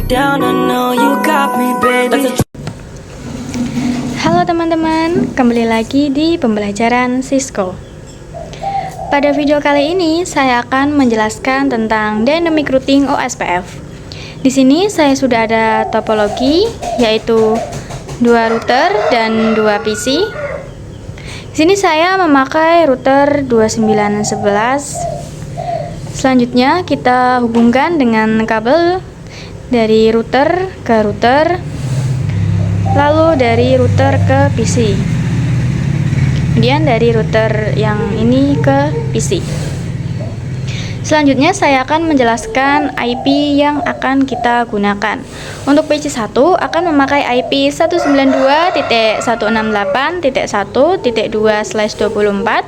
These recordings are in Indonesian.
down, I know you got me, baby. Halo teman-teman, kembali lagi di pembelajaran Cisco. Pada video kali ini saya akan menjelaskan tentang dynamic routing OSPF. Di sini saya sudah ada topologi, yaitu 2 router dan 2 PC. Di sini saya memakai router 2911. Selanjutnya kita hubungkan dengan kabel dari router ke router, lalu dari router ke PC, kemudian dari router yang ini ke PC. Selanjutnya saya akan menjelaskan IP yang akan kita gunakan. Untuk PC 1 akan memakai IP 192.168.1.2/24.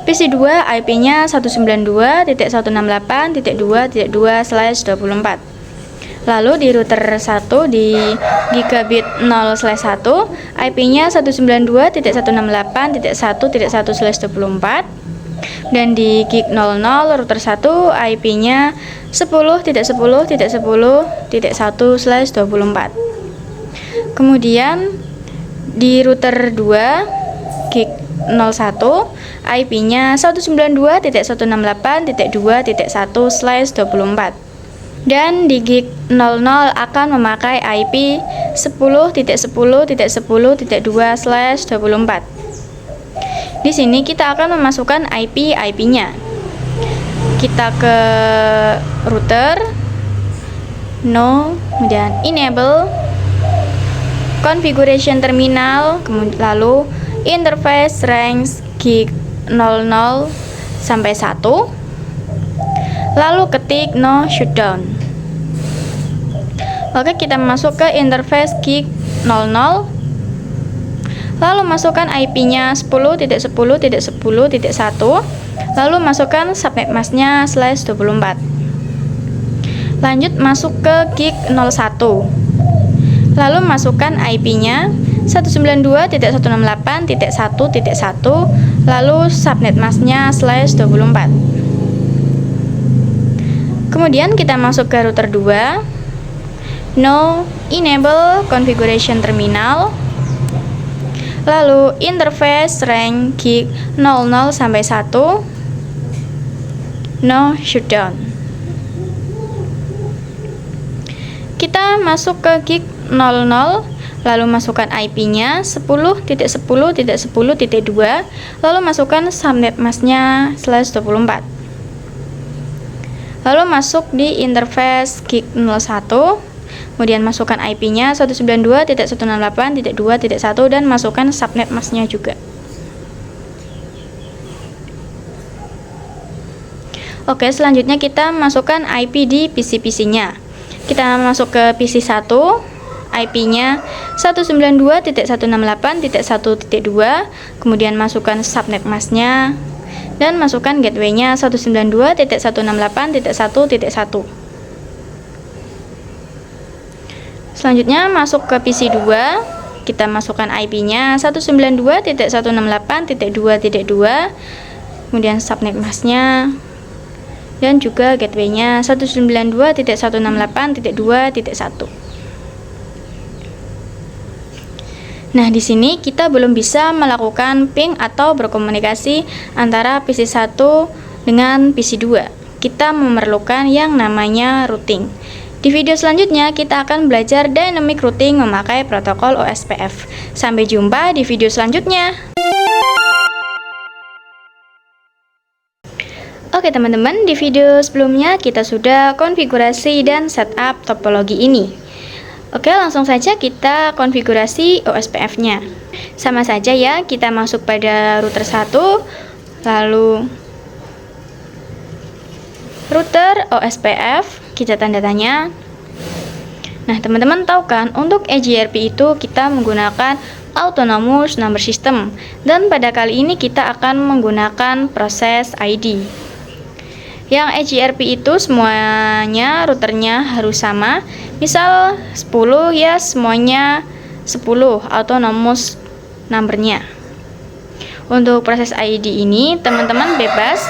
PC 2 IP-nya 192.168.2.2/24. Lalu di router 1 di gigabit 0/1 IP-nya 192.168.1.1/24, dan di gig 00 router 1 IP-nya 10.10.10.1/24. Kemudian di router 2 gig 01 IP-nya 192.168.2.1/24. Dan di gig 00 akan memakai IP 10.10.10.2/24. Di sini kita akan memasukkan IP-nya. Kita ke router, no, kemudian enable, configuration terminal, kemudian lalu interface range gig 00 sampai 1. Lalu ketik no shutdown. Oke, kita masuk ke interface gig 00. Lalu masukkan IP-nya 10.10.10.1. Lalu masukkan subnet masknya /24. Lanjut masuk ke gig 01. Lalu masukkan IP-nya 192.168.1.1. Lalu subnet masknya /24. Kemudian kita masuk ke router 2, no, enable configuration terminal, lalu interface range gig 00 sampai 1, no shutdown. Kita masuk ke gig 00, lalu masukkan IP-nya 10.10.10.2, lalu masukkan subnet masknya /24. Lalu masuk di interface gig 01, kemudian masukkan IP-nya 192.168.2.1 dan masukkan subnet masknya juga. Oke, selanjutnya kita masukkan IP di PC-nya. Kita masuk ke PC 1, IP-nya 192.168.1.2, kemudian masukkan subnet masknya dan masukkan gateway-nya 192.168.1.1. Selanjutnya masuk ke PC 2, kita masukkan IP-nya 192.168.2.2, kemudian subnet masknya dan juga gateway-nya 192.168.2.1. Nah, di sini kita belum bisa melakukan ping atau berkomunikasi antara PC 1 dengan PC 2. Kita memerlukan yang namanya routing. Di video selanjutnya kita akan belajar dynamic routing memakai protokol OSPF. Sampai jumpa di video selanjutnya. Oke teman-teman, di video sebelumnya kita sudah konfigurasi dan setup topologi ini. Oke, langsung saja kita konfigurasi OSPF-nya. Sama saja ya, kita masuk pada router 1, lalu router OSPF, kita tanda tanya. Nah, teman-teman tahu kan, untuk EGRP itu kita menggunakan Autonomous Number System, dan pada kali ini kita akan menggunakan proses ID. Yang EGRP itu semuanya routernya harus sama. Misal 10 ya, semuanya 10 autonomous numbernya. Untuk proses ID ini teman-teman bebas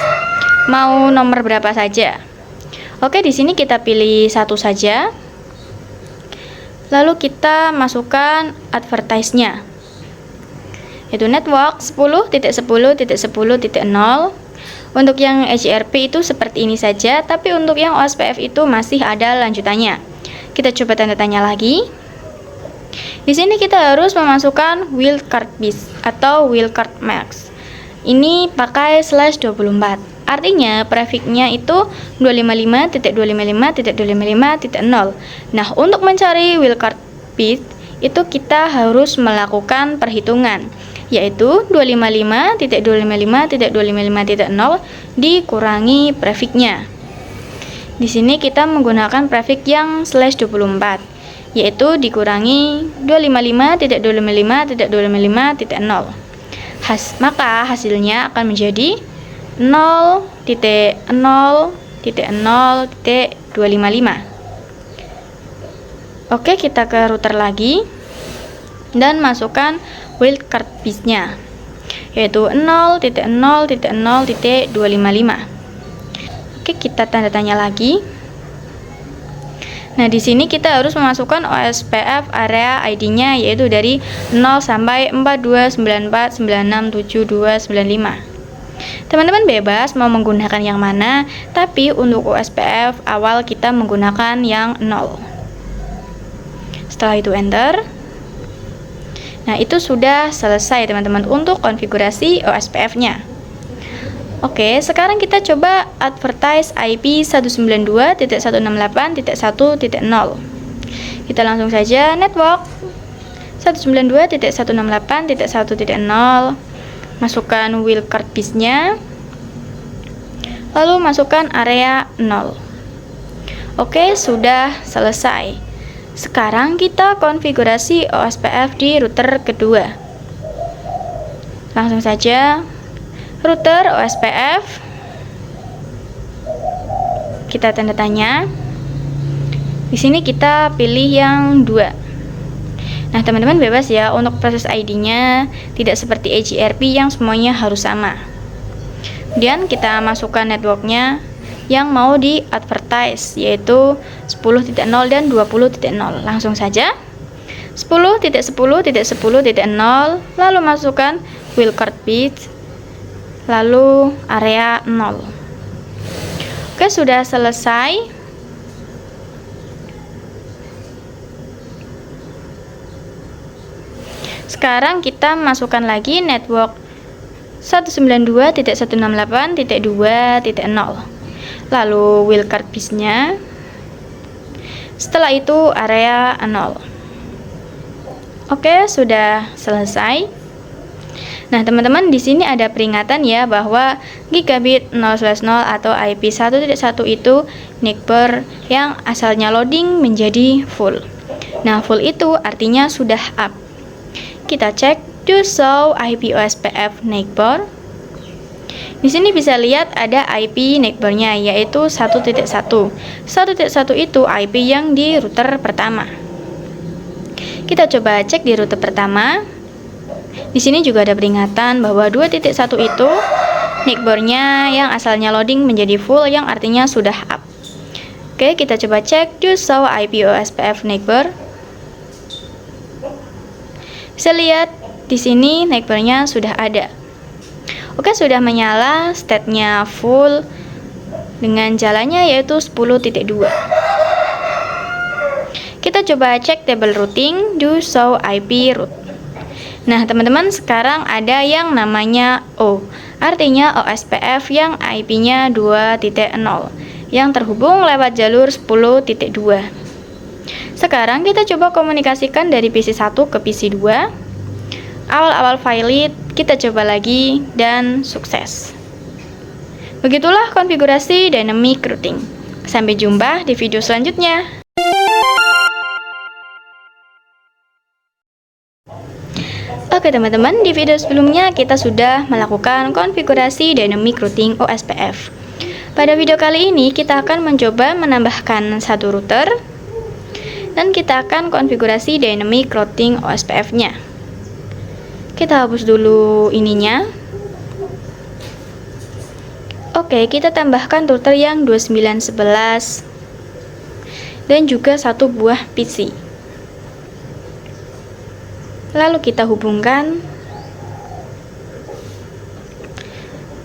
mau nomor berapa saja. Oke, di sini kita pilih satu saja. Lalu kita masukkan advertise-nya, yaitu network 10.10.10.0. Untuk yang HRP itu seperti ini saja, tapi untuk yang OSPF itu masih ada lanjutannya. Kita coba tanda tanya lagi. Di sini kita harus memasukkan wildcard bis atau wildcard max. Ini pakai /24. Artinya prefixnya itu 255.255.255.0. Nah, untuk mencari wildcard bit itu kita harus melakukan perhitungan, yaitu 255.255.255.0 dikurangi prefixnya. Di sini kita menggunakan prefix yang /24, yaitu dikurangi 255.255.255.0. Maka hasilnya akan menjadi 0.0.0.255. Oke, kita ke router lagi dan masukkan wildcard bitnya, yaitu 0.0.0.255. Oke, kita tanda tanya lagi. Nah, di sini kita harus memasukkan OSPF area ID-nya, yaitu dari 0 sampai 4294967295. Teman-teman bebas mau menggunakan yang mana, tapi untuk OSPF awal kita menggunakan yang 0. Setelah itu enter. Nah, itu sudah selesai teman-teman untuk konfigurasi OSPF-nya. Oke, sekarang kita coba advertise IP 192.168.1.0. Kita langsung saja network 192.168.1.0. Masukkan wildcard bis-nya. Lalu masukkan area 0. Oke, sudah selesai. Sekarang kita konfigurasi OSPF di router kedua. Langsung saja router OSPF, kita tanda tanya. Di sini kita pilih yang 2. Nah, teman-teman bebas ya untuk proses ID-nya, tidak seperti HRP yang semuanya harus sama. Kemudian kita masukkan networknya yang mau di advertise, yaitu 10.0 dan 20.0. Langsung saja 10.10.10.0, lalu masukkan wildcard bit, lalu area 0. Oke, sudah selesai. Sekarang kita masukkan lagi network 192.168.2.0, lalu wildcard bis-nya. Setelah itu area 0. Oke, sudah selesai. Nah, teman-teman, di sini ada peringatan ya bahwa gigabit 0/0 atau IP 1.1 itu neighbor yang asalnya loading menjadi full. Nah, full itu artinya sudah up. Kita cek do show IP OSPF neighbor. Di sini bisa lihat ada IP neighbornya, yaitu 1.1. 1.1 itu IP yang di router pertama. Kita coba cek di router pertama. Di sini juga ada peringatan bahwa 2.1 itu neighbornya yang asalnya loading menjadi full, yang artinya sudah up. Oke, kita coba cek do show IP OSPF neighbor. Bisa lihat di sini neighbornya sudah ada. Oke, sudah menyala, state-nya full dengan jalannya yaitu 10.2. Kita coba cek table routing do show IP route. Nah, teman-teman, sekarang ada yang namanya O, artinya OSPF yang IP-nya 2.0 yang terhubung lewat jalur 10.2. Sekarang kita coba komunikasikan dari PC 1 ke PC 2. Awal-awal valid, kita coba lagi dan sukses. Begitulah konfigurasi dynamic routing. Sampai jumpa di video selanjutnya. Oke teman-teman, di video sebelumnya kita sudah melakukan konfigurasi dynamic routing OSPF. Pada video kali ini kita akan mencoba menambahkan satu router dan kita akan konfigurasi dynamic routing OSPF-nya. Kita hapus dulu ininya. Oke, kita tambahkan router yang 2911 dan juga satu buah PC. lalu kita hubungkan.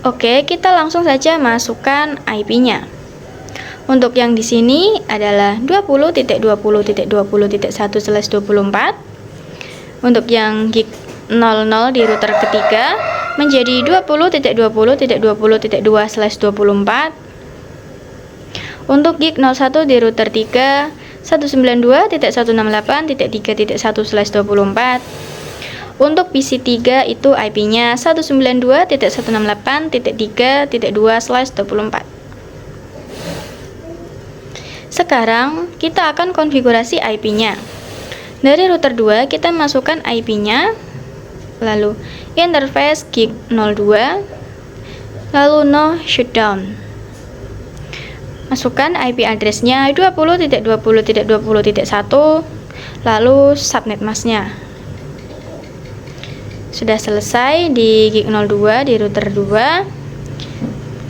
Oke, kita langsung saja masukkan IP-nya. Untuk yang di sini adalah 20.20.20.1/24. Untuk yang gig 00 di router ketiga menjadi 20.20.20.2/24. Untuk gig 01 di router 3 192.168.3.1/24. Untuk PC 3 itu IP-nya 192.168.3.2/24. Sekarang kita akan konfigurasi IP-nya. Dari router 2 kita masukkan IP-nya, lalu interface gig 02, lalu no shutdown. Masukkan IP address-nya 20.20.20.1, lalu subnet mask-nya. Sudah selesai di gig 02 di router 2.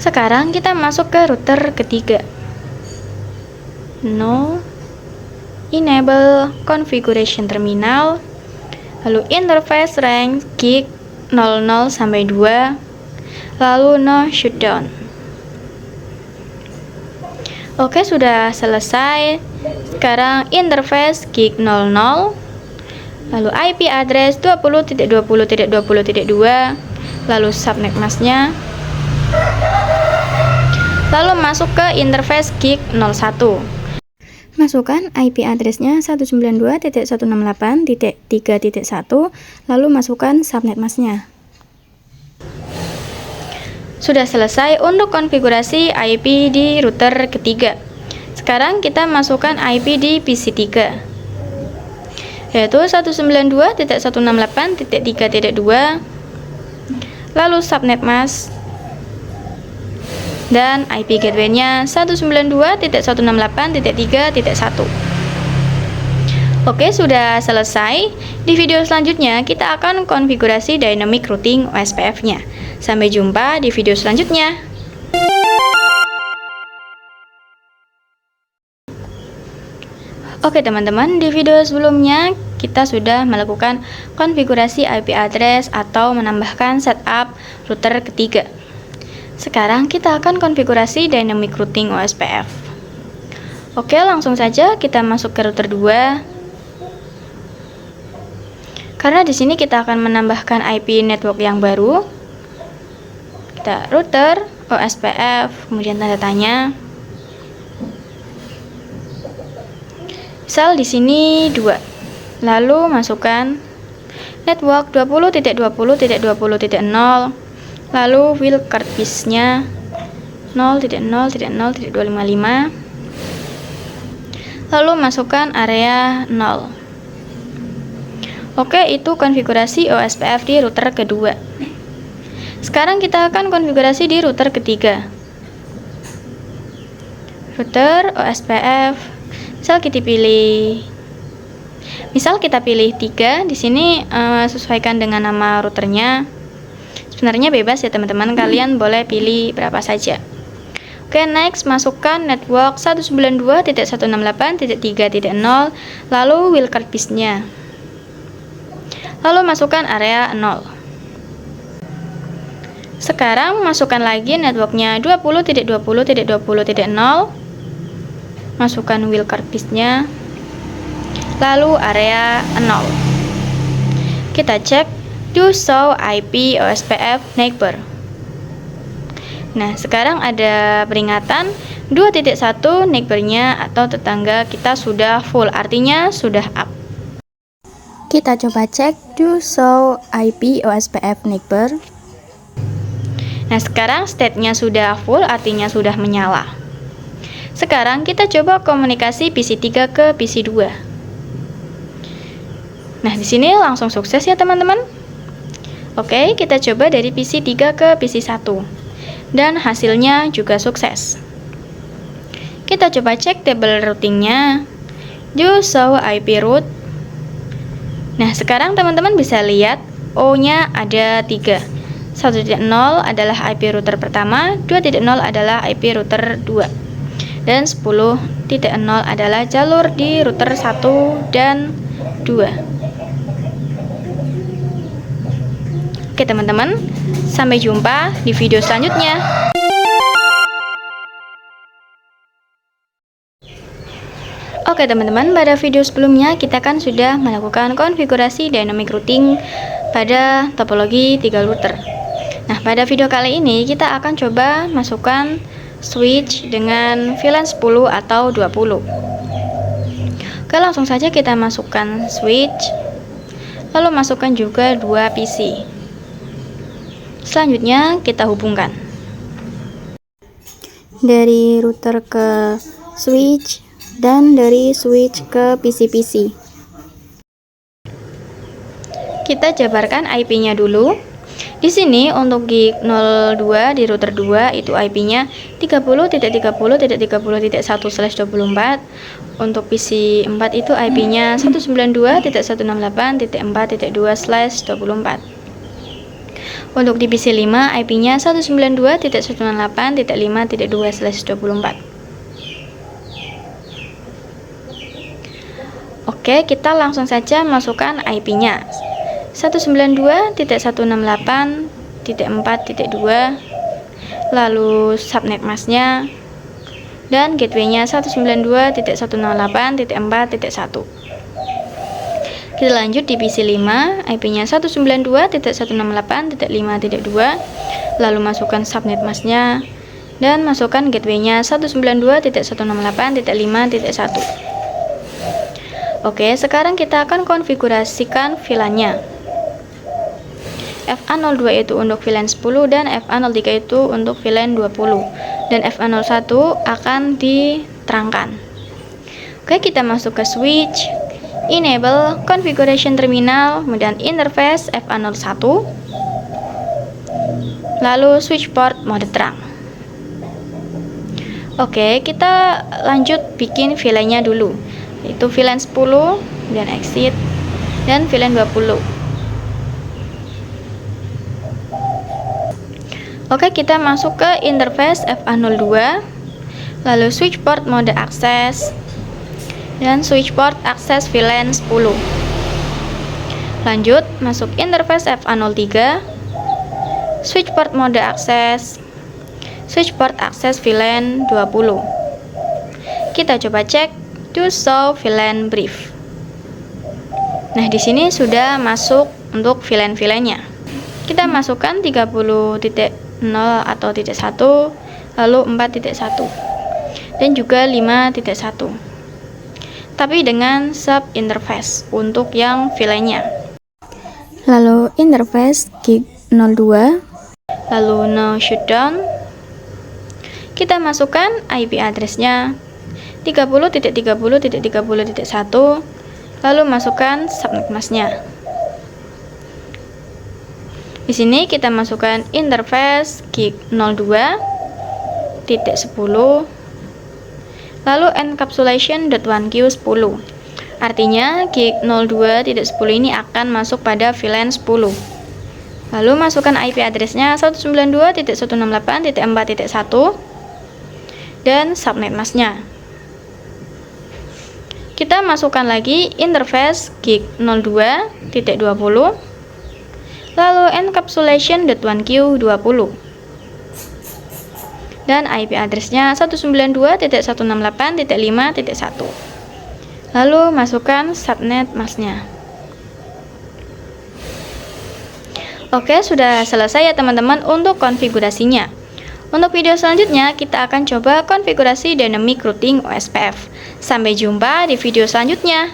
Sekarang kita masuk ke router ketiga. No enable configuration terminal, lalu interface range gig 00 sampai 2, lalu no shutdown. Oke, sudah selesai. Sekarang interface gig 00, lalu IP address 20.20.20.2, lalu subnet mask-nya, lalu masuk ke interface gig 01. Masukkan IP address-nya 192.168.3.1, lalu masukkan subnet mask-nya. Sudah selesai untuk konfigurasi IP di router ketiga. Sekarang kita masukkan IP di PC 3, yaitu 192.168.3.2, lalu subnet mask, dan IP gateway-nya 192.168.3.1. Oke, sudah selesai. Di video selanjutnya kita akan konfigurasi dynamic routing OSPF-nya. Sampai jumpa di video selanjutnya. Oke teman-teman, di video sebelumnya kita sudah melakukan konfigurasi IP address atau menambahkan setup router ketiga. Sekarang kita akan konfigurasi dynamic routing OSPF. Oke, langsung saja kita masuk ke router 2. Karena di sini kita akan menambahkan IP network yang baru. Kita router OSPF, kemudian tanda tanya. Misal di sini 2. Lalu masukkan network 20.20.20.0. Lalu wildcard bus-nya 0.0.0.255. Lalu masukkan area 0. Oke, itu konfigurasi OSPF di router kedua. Sekarang kita akan konfigurasi di router ketiga. Router OSPF. Misal kita pilih 3. Di sini sesuaikan dengan nama routernya. Sebenarnya bebas ya teman-teman, kalian boleh pilih berapa saja. Oke, next masukkan network 192.168.3.0, lalu wildcard bus-nya. Lalu masukkan area 0. Sekarang masukkan lagi networknya 20.20.20.0, masukkan wildcard bus-nya, lalu area 0. Kita cek do show IP OSPF neighbor. Nah, sekarang ada peringatan 2.1 neighbor-nya atau tetangga kita sudah full, artinya sudah up. Kita coba cek do show IP OSPF neighbor. Nah, sekarang state-nya sudah full, artinya sudah menyala. Sekarang kita coba komunikasi PC 3 ke PC 2. Nah, di sini langsung sukses ya teman-teman. Oke, kita coba dari PC 3 ke PC 1. Dan hasilnya juga sukses. Kita coba cek table routingnya. Do show IP route. Nah, sekarang teman-teman bisa lihat O-nya ada 3. 1.0 adalah IP router pertama, 2.0 adalah IP router 2. Dan 10.0 adalah jalur di router 1 dan 2. Oke teman-teman, sampai jumpa di video selanjutnya. Oke teman-teman, pada video sebelumnya kita kan sudah melakukan konfigurasi dynamic routing pada topologi 3 router. Nah, pada video kali ini kita akan coba masukkan switch dengan VLAN 10 atau 20. Oke, langsung saja kita masukkan switch, lalu masukkan juga 2 PC. Selanjutnya kita hubungkan dari router ke switch dan dari switch ke PC-PC. Kita jabarkan IP-nya dulu. Di sini untuk gig 02 di router 2 itu IP-nya 30.30.30.1/24. Untuk PC 4 itu IP-nya 192.168.4.2/24. Untuk di PC 5 IP-nya 192.168.5.2/24. Oke, kita langsung saja masukkan IP-nya 192.168.4.2, lalu subnet masknya dan gateway-nya 192.168.4.1. Kita lanjut di PC 5, IP-nya 192.168.5.2, lalu masukkan subnet masknya dan masukkan gateway-nya 192.168.5.1. Oke, sekarang kita akan konfigurasikan VLAN-nya. FA02 itu untuk VLAN 10 dan FA03 itu untuk VLAN 20, dan FA01 akan diterangkan. Oke, kita masuk ke switch, enable configuration terminal, kemudian interface FA01, lalu switch port mode terang. Oke, kita lanjut bikin VLAN-nya dulu, yaitu VLAN 10 dan exit dan VLAN 20. Oke, kita masuk ke interface FA02, lalu switch port mode akses dan switch port akses VLAN 10. Lanjut masuk interface FA03, switch port mode akses, switch port akses VLAN 20. Kita coba cek to show VLAN brief. Nah, di sini sudah masuk untuk VLAN-nya. Kita masukkan 30.0 atau .1, lalu 4.1 dan juga 5.1. Tapi dengan sub interface untuk yang VLAN-nya. Lalu interface gig 02, lalu no shutdown. Kita masukkan IP address-nya 30.30.30.1, lalu masukkan subnet masknya. Di sini kita masukkan interface gig 02.10, lalu encapsulation.1q10. Artinya gig 02.10 ini akan masuk pada VLAN 10. Lalu masukkan IP address-nya 192.168.4.1 dan subnet masknya. Kita masukkan lagi interface gig 02.20, lalu encapsulation.1q20 dan IP address-nya 192.168.5.1. Lalu masukkan subnet masknya. Oke, sudah selesai ya teman-teman untuk konfigurasinya. Untuk video selanjutnya kita akan coba konfigurasi dynamic routing OSPF. Sampai jumpa di video selanjutnya.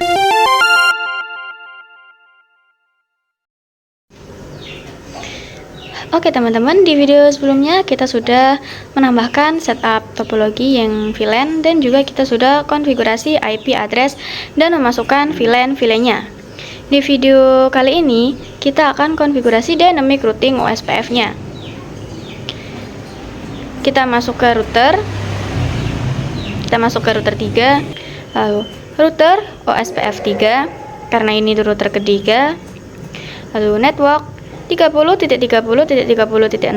Oke teman-teman, di video sebelumnya kita sudah menambahkan setup topologi yang VLAN dan juga kita sudah konfigurasi IP address dan memasukkan VLAN-nya. Di video kali ini kita akan konfigurasi dynamic routing OSPF-nya. Kita masuk ke router. Kita masuk ke router 3, lalu router OSPF 3 karena ini router ketiga. Lalu network 30.30.30.0,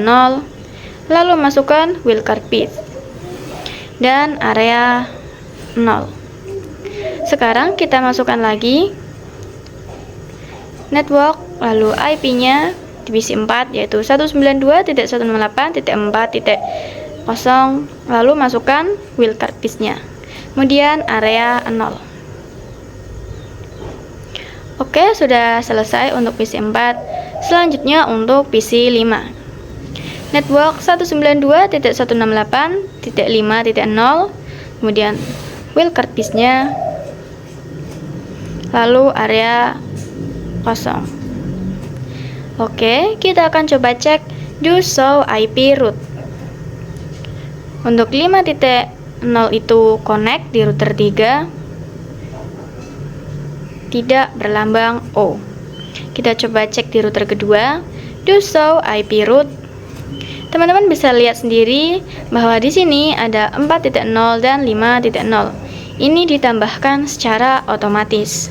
lalu masukkan wildcard path dan area 0. Sekarang kita masukkan lagi network, lalu IP-nya di PC 4, yaitu 192.168.4.0, lalu masukkan wildcard piece-nya. Kemudian area 0. Oke, sudah selesai untuk PC 4. Selanjutnya untuk PC 5. Network 192.168.5.0, kemudian wildcard piece-nya, lalu area 0. Oke, kita akan coba cek do show IP root. Untuk 5.0 itu connect di router 3, tidak berlambang O. Kita coba cek di router kedua, do show IP root. Teman-teman bisa lihat sendiri bahwa di sini ada 4.0 dan 5.0. Ini ditambahkan secara otomatis.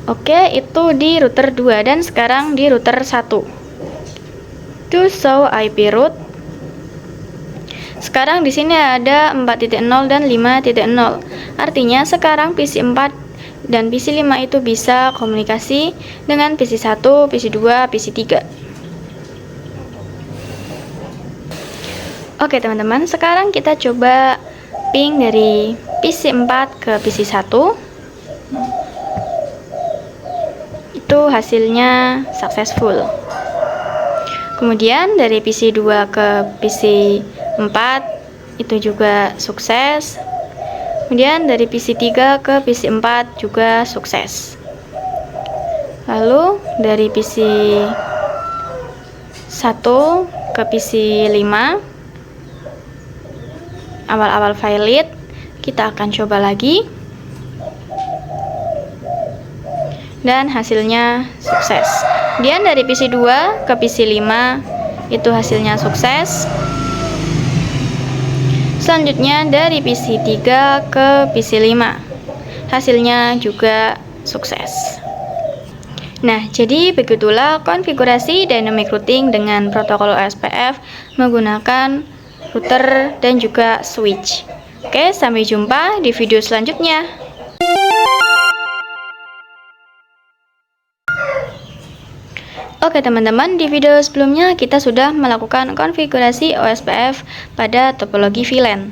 Oke, itu di router 2 dan sekarang di router 1. Do show IP root. Sekarang di sini ada 4.0 dan 5.0. Artinya sekarang PC 4 dan PC 5 itu bisa komunikasi dengan PC 1, PC 2, PC 3. Oke teman-teman, sekarang kita coba ping dari PC 4 ke PC 1. Itu hasilnya successful. Kemudian dari PC 2 ke PC 4 itu juga sukses. Kemudian dari PC 3 ke PC 4 juga sukses. Lalu dari PC 1 ke PC 5 awal-awal valid, kita akan coba lagi dan hasilnya sukses. Kemudian dari PC 2 ke PC 5 itu hasilnya sukses. Selanjutnya dari PC 3 ke PC 5 hasilnya juga sukses. Nah, jadi begitulah konfigurasi dynamic routing dengan protokol OSPF menggunakan router dan juga switch. Oke, sampai jumpa di video selanjutnya. Oke teman-teman, di video sebelumnya kita sudah melakukan konfigurasi OSPF pada topologi VLAN.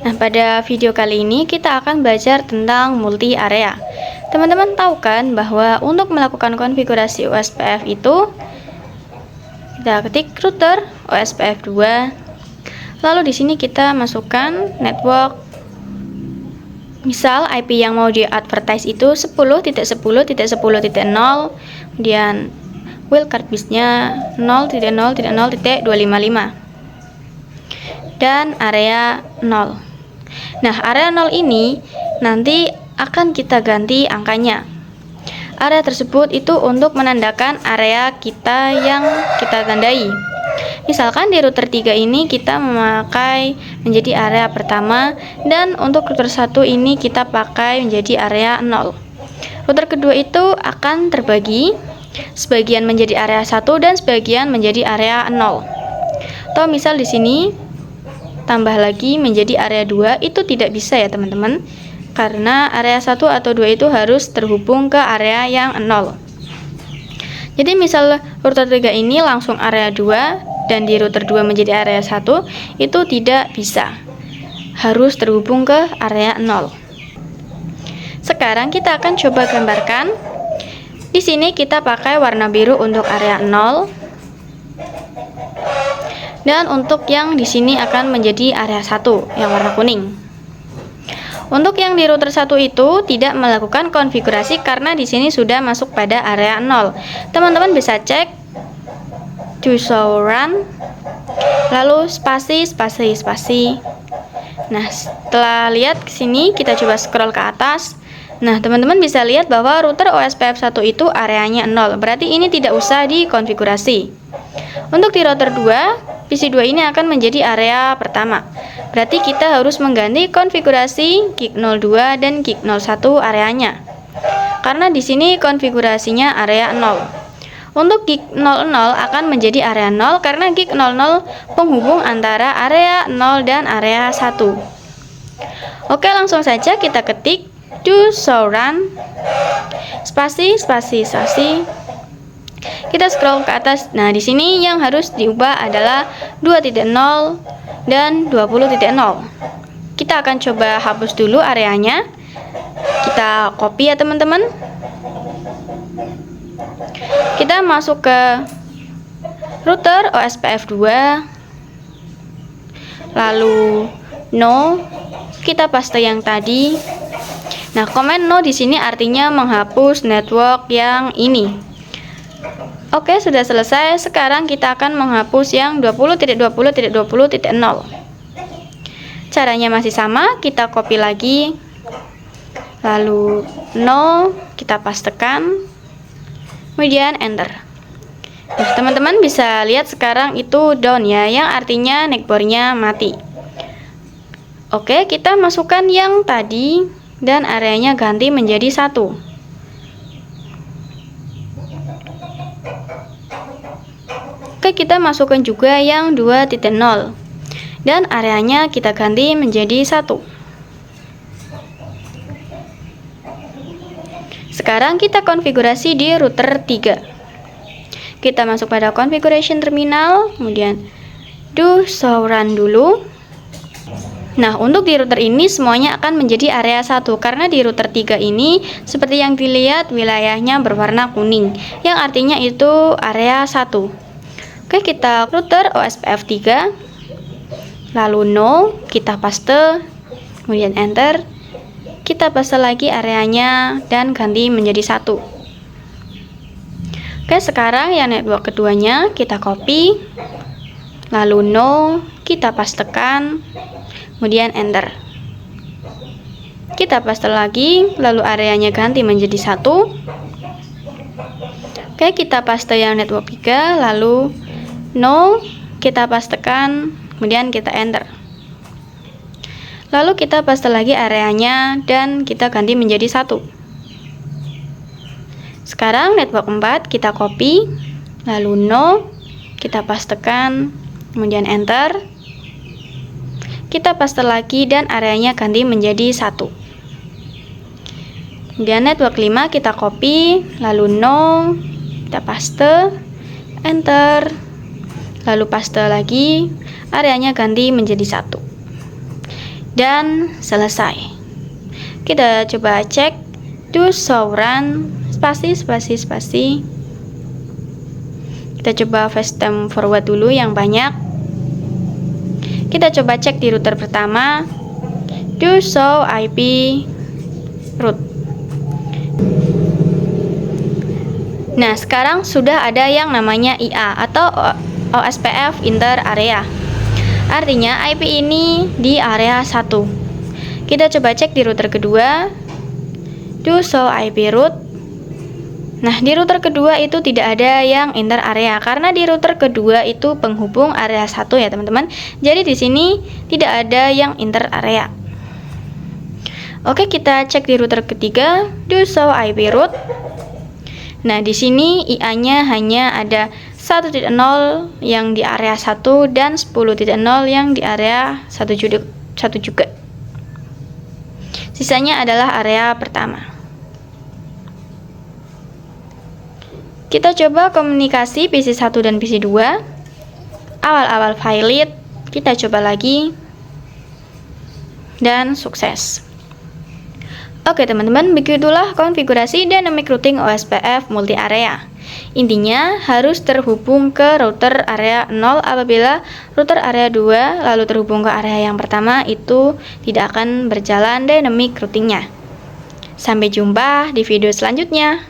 Nah, pada video kali ini kita akan belajar tentang multi area. Teman-teman tahu kan bahwa untuk melakukan konfigurasi OSPF itu kita ketik router OSPF 2. Lalu di sini kita masukkan network. Misal IP yang mau di advertise itu 10.10.10.0, kemudian wildcard piece-nya 0.0.0.255 dan area 0. Nah, area 0 ini nanti akan kita ganti angkanya. Area tersebut itu untuk menandakan area kita yang kita tandai. Misalkan di router 3 ini kita memakai menjadi area pertama, dan untuk router 1 ini kita pakai menjadi area 0. Router kedua itu akan terbagi, sebagian menjadi area 1 dan sebagian menjadi area 0. Atau misal di sini tambah lagi menjadi area 2, itu tidak bisa ya teman-teman, karena area 1 atau 2 itu harus terhubung ke area yang 0. Jadi misal router 3 ini langsung area 2 dan di router 2 menjadi area 1, itu tidak bisa. Harus terhubung ke area 0. Sekarang kita akan coba gambarkan. Di sini kita pakai warna biru untuk area 0. Dan untuk yang di sini akan menjadi area 1 yang warna kuning. Untuk yang di router 1 itu tidak melakukan konfigurasi karena di sini sudah masuk pada area 0. Teman-teman bisa cek do show run, lalu spasi. Nah, setelah lihat ke sini, kita coba scroll ke atas. Nah, teman-teman bisa lihat bahwa router OSPF 1 itu areanya 0. Berarti ini tidak usah dikonfigurasi. Untuk di router 2, PC 2 ini akan menjadi area pertama. Berarti kita harus mengganti konfigurasi gig 02 dan gig 01 areanya. Karena di sini konfigurasinya area 0. Untuk gig 00 akan menjadi area 0 karena gig 00 penghubung antara area 0 dan area 1. Oke, langsung saja kita ketik do show run spasi. kita scroll ke atas. Nah, di sini yang harus diubah adalah 2.0 dan 20.0. Kita akan coba hapus dulu areanya. Kita copy ya teman-teman. Kita masuk ke router OSPF 2, lalu no, kita paste yang tadi. Nah, komen no di sini artinya menghapus network yang ini. Oke, sudah selesai. Sekarang kita akan menghapus yang 20.20.20.0. Caranya masih sama, kita copy lagi, lalu no, kita pastekan, kemudian enter. Nah, teman-teman bisa lihat sekarang itu down ya, yang artinya neckboardnya mati. Oke, kita masukkan yang tadi dan areanya ganti menjadi 1. Oke, kita masukkan juga yang 2.0 dan areanya kita ganti menjadi 1. Sekarang kita konfigurasi di router 3. Kita masuk pada configuration terminal, kemudian do show run dulu. Nah, untuk di router ini semuanya akan menjadi area 1 karena di router 3 ini seperti yang dilihat wilayahnya berwarna kuning, yang artinya itu area 1. Oke, kita router OSPF 3, lalu no, kita paste, kemudian enter. Kita paste lagi areanya dan ganti menjadi 1. Oke, sekarang yang network keduanya kita copy, lalu no, kita pastekan, kemudian enter. Kita paste lagi, lalu areanya ganti menjadi 1. Oke, kita paste yang network 3, lalu no, kita pastekan, kemudian kita enter. Lalu kita paste lagi areanya dan kita ganti menjadi 1. Sekarang network 4 kita copy, lalu no, kita pastekan, kemudian enter. Kita paste lagi dan areanya ganti menjadi 1. Kemudian network 5 kita copy, lalu no, kita paste, enter. Lalu paste lagi, areanya ganti menjadi 1. Dan selesai. Kita coba cek do show run, spasi. Kita coba fast time forward dulu yang banyak. Kita coba cek di router pertama, do show IP root. Nah, sekarang sudah ada yang namanya IA atau OSPF inter area. Artinya IP ini di area 1. Kita coba cek di router kedua, do show IP root. Nah, di router kedua itu tidak ada yang inter area karena di router kedua itu penghubung area 1 ya, teman-teman. Jadi di sini tidak ada yang inter area. Oke, kita cek di router ketiga, do show IP root. Nah, di sini IA-nya hanya ada 1.0 yang di area 1 dan 10.0 yang di area 1 juga. Sisanya adalah area pertama. Kita coba komunikasi PC 1 dan PC 2. Awal-awal valid, kita coba lagi. Dan sukses. Oke teman-teman, begitulah konfigurasi dynamic routing OSPF multi area. Intinya harus terhubung ke router area 0 apabila router area 2 lalu terhubung ke area yang pertama itu tidak akan berjalan dynamic routingnya. Sampai jumpa di video selanjutnya.